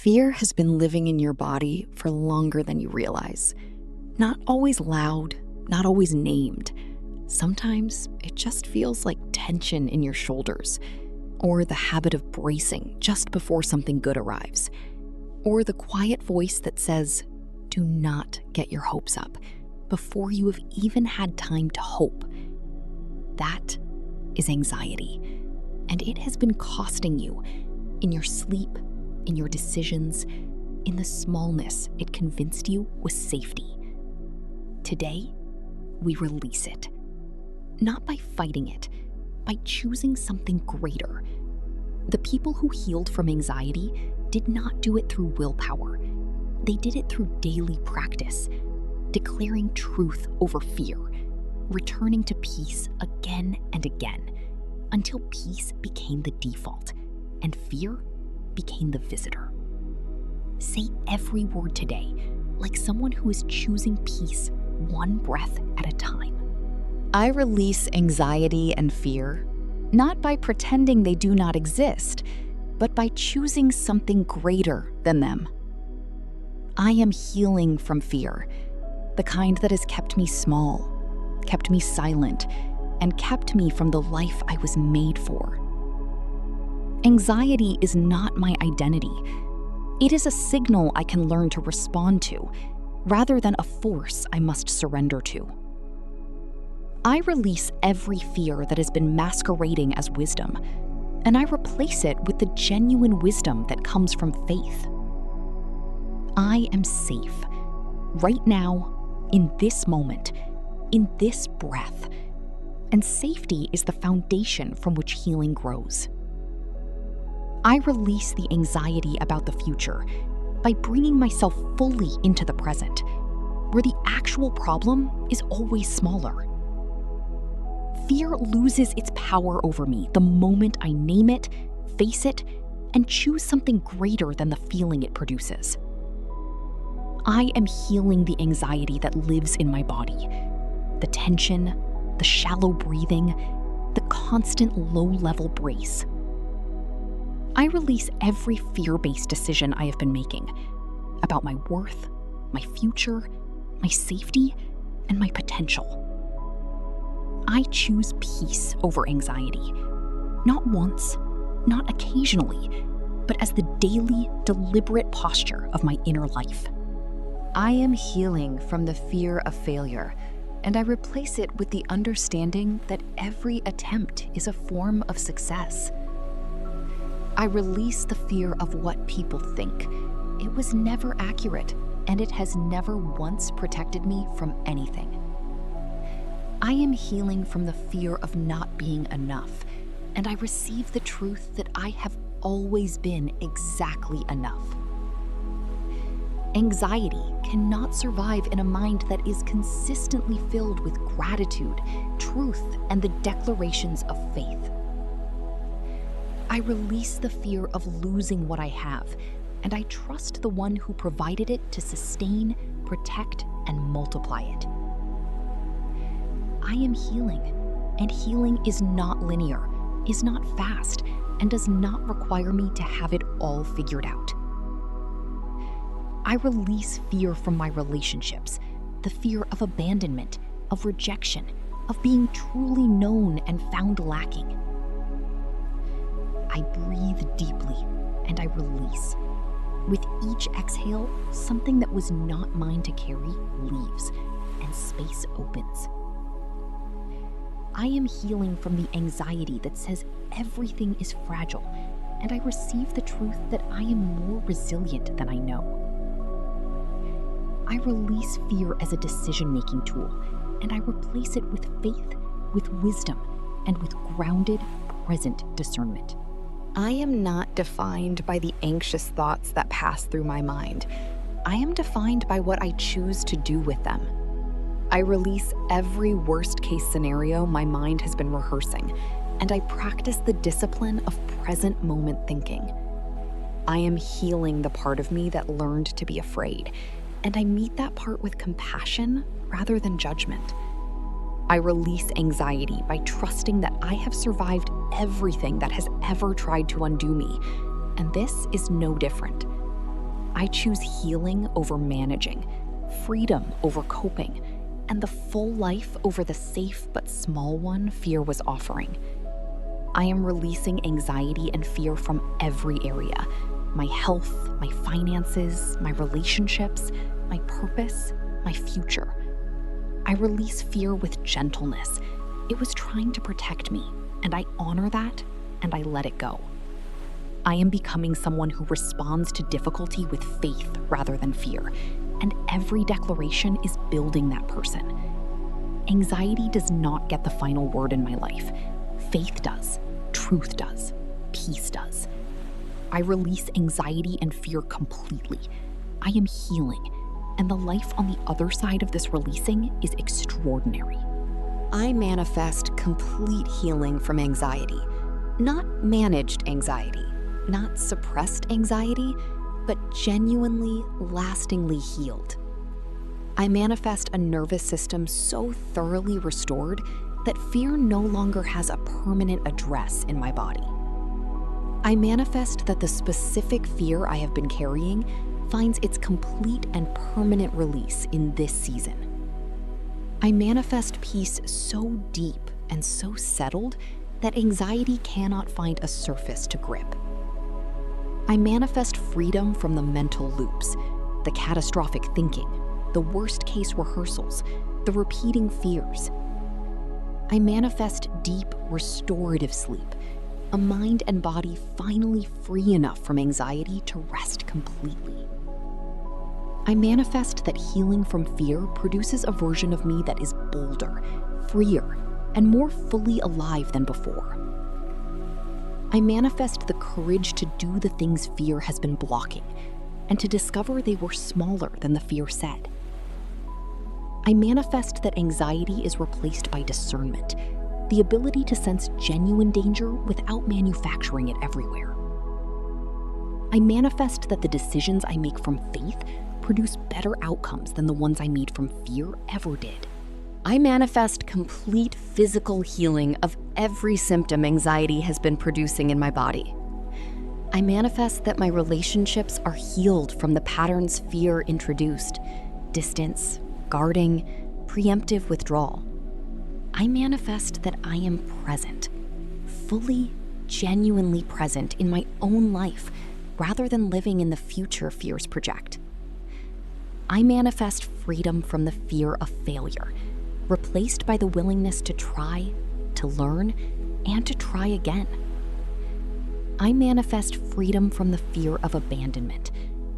Fear has been living in your body for longer than you realize. Not always loud, not always named. Sometimes it just feels like tension in your shoulders, or the habit of bracing just before something good arrives, or the quiet voice that says, "Do not get your hopes up," before you have even had time to hope. That is anxiety, and it has been costing you in your sleep, in your decisions, in the smallness it convinced you was safety. Today, we release it. Not by fighting it, by choosing something greater. The people who healed from anxiety did not do it through willpower. They did it through daily practice, declaring truth over fear, returning to peace again and again, until peace became the default and fear became the visitor. Say every word today, like someone who is choosing peace one breath at a time. I release anxiety and fear, not by pretending they do not exist, but by choosing something greater than them. I am healing from fear, the kind that has kept me small, kept me silent, and kept me from the life I was made for. Anxiety is not my identity. It is a signal I can learn to respond to, rather than a force I must surrender to. I release every fear that has been masquerading as wisdom, and I replace it with the genuine wisdom that comes from faith. I am safe, right now, in this moment, in this breath, and safety is the foundation from which healing grows. I release the anxiety about the future by bringing myself fully into the present, where the actual problem is always smaller. Fear loses its power over me the moment I name it, face it, and choose something greater than the feeling it produces. I am healing the anxiety that lives in my body, the tension, the shallow breathing, the constant low-level brace. I release every fear-based decision I have been making about my worth, my future, my safety, and my potential. I choose peace over anxiety, not once, not occasionally, but as the daily, deliberate posture of my inner life. I am healing from the fear of failure, and I replace it with the understanding that every attempt is a form of success. I release the fear of what people think. It was never accurate, and it has never once protected me from anything. I am healing from the fear of not being enough, and I receive the truth that I have always been exactly enough. Anxiety cannot survive in a mind that is consistently filled with gratitude, truth, and the declarations of faith. I release the fear of losing what I have, and I trust the one who provided it to sustain, protect, and multiply it. I am healing, and healing is not linear, is not fast, and does not require me to have it all figured out. I release fear from my relationships, the fear of abandonment, of rejection, of being truly known and found lacking. I breathe deeply and I release. With each exhale, something that was not mine to carry leaves, and space opens. I am healing from the anxiety that says everything is fragile, and I receive the truth that I am more resilient than I know. I release fear as a decision-making tool, and I replace it with faith, with wisdom, and with grounded, present discernment. I am not defined by the anxious thoughts that pass through my mind. I am defined by what I choose to do with them. I release every worst-case scenario my mind has been rehearsing, and I practice the discipline of present moment thinking. I am healing the part of me that learned to be afraid, and I meet that part with compassion rather than judgment. I release anxiety by trusting that I have survived everything that has ever tried to undo me, and this is no different. I choose healing over managing, freedom over coping, and the full life over the safe but small one fear was offering. I am releasing anxiety and fear from every area: my health, my finances, my relationships, my purpose, my future. I release fear with gentleness. It was trying to protect me, and I honor that, and I let it go. I am becoming someone who responds to difficulty with faith rather than fear, and every declaration is building that person. Anxiety does not get the final word in my life. Faith does, truth does, peace does. I release anxiety and fear completely. I am healing, and the life on the other side of this releasing is extraordinary. I manifest complete healing from anxiety. Not managed anxiety, not suppressed anxiety, but genuinely, lastingly healed. I manifest a nervous system so thoroughly restored that fear no longer has a permanent address in my body. I manifest that the specific fear I have been carrying finds its complete and permanent release in this season. I manifest peace so deep and so settled that anxiety cannot find a surface to grip. I manifest freedom from the mental loops, the catastrophic thinking, the worst-case rehearsals, the repeating fears. I manifest deep, restorative sleep, a mind and body finally free enough from anxiety to rest completely. I manifest that healing from fear produces a version of me that is bolder, freer, and more fully alive than before. I manifest the courage to do the things fear has been blocking, and to discover they were smaller than the fear said. I manifest that anxiety is replaced by discernment, the ability to sense genuine danger without manufacturing it everywhere. I manifest that the decisions I make from faith produce better outcomes than the ones I made from fear ever did. I manifest complete physical healing of every symptom anxiety has been producing in my body. I manifest that my relationships are healed from the patterns fear introduced: distance, guarding, preemptive withdrawal. I manifest that I am present, fully, genuinely present in my own life, rather than living in the future fears project. I manifest freedom from the fear of failure, replaced by the willingness to try, to learn, and to try again. I manifest freedom from the fear of abandonment,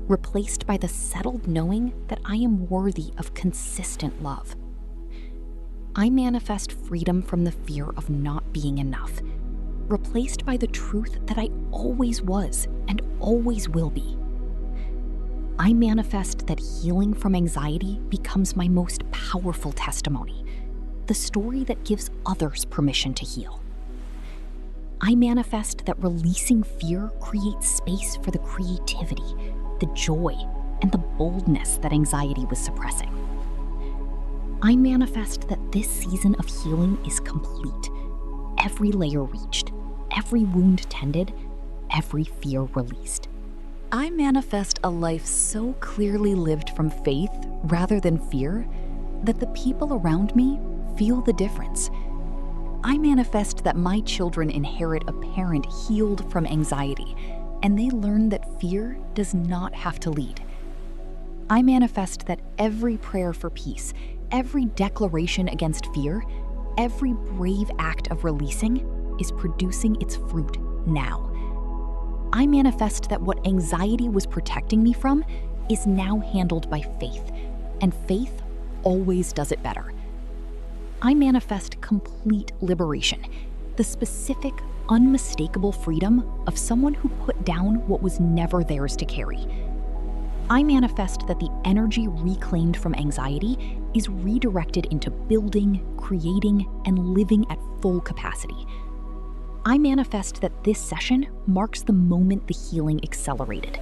replaced by the settled knowing that I am worthy of consistent love. I manifest freedom from the fear of not being enough, replaced by the truth that I always was and always will be. I manifest that healing from anxiety becomes my most powerful testimony, the story that gives others permission to heal. I manifest that releasing fear creates space for the creativity, the joy, and the boldness that anxiety was suppressing. I manifest that this season of healing is complete, every layer reached, every wound tended, every fear released. I manifest a life so clearly lived from faith rather than fear that the people around me feel the difference. I manifest that my children inherit a parent healed from anxiety, and they learn that fear does not have to lead. I manifest that every prayer for peace, every declaration against fear, every brave act of releasing is producing its fruit now. I manifest that what anxiety was protecting me from is now handled by faith, and faith always does it better. I manifest complete liberation, the specific, unmistakable freedom of someone who put down what was never theirs to carry. I manifest that the energy reclaimed from anxiety is redirected into building, creating, and living at full capacity. I manifest that this session marks the moment the healing accelerated,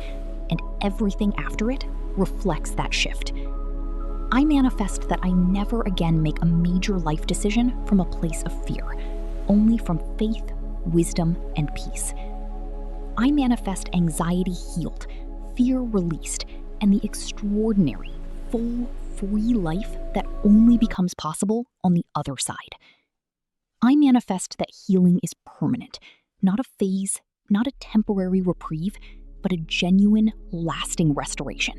and everything after it reflects that shift. I manifest that I never again make a major life decision from a place of fear, only from faith, wisdom, and peace. I manifest anxiety healed, fear released, and the extraordinary, full, free life that only becomes possible on the other side. I manifest that healing is permanent, not a phase, not a temporary reprieve, but a genuine, lasting restoration.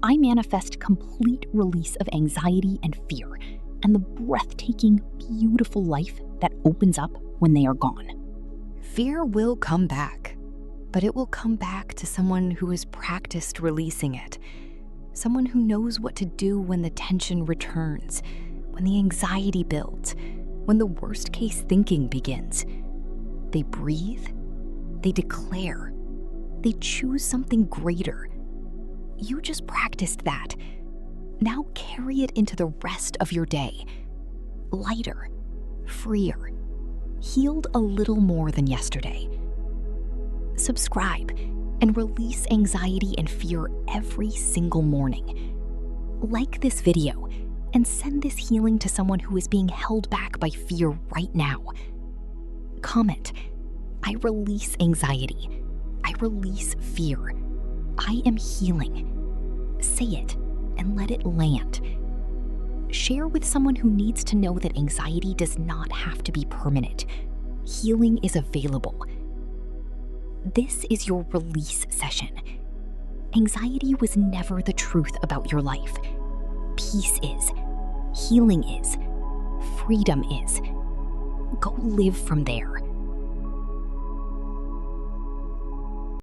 I manifest complete release of anxiety and fear, and the breathtaking, beautiful life that opens up when they are gone. Fear will come back, but it will come back to someone who has practiced releasing it. Someone who knows what to do when the tension returns, when the anxiety builds, when the worst case thinking begins. They breathe, they declare, they choose something greater. You just practiced that. Now carry it into the rest of your day. Lighter, freer, healed a little more than yesterday. Subscribe and release anxiety and fear every single morning. Like this video and send this healing to someone who is being held back by fear right now. Comment, I release anxiety. I release fear. I am healing. Say it and let it land. Share with someone who needs to know that anxiety does not have to be permanent. Healing is available. This is your release session. Anxiety was never the truth about your life. Peace is. Healing is. Freedom is. Go live from there.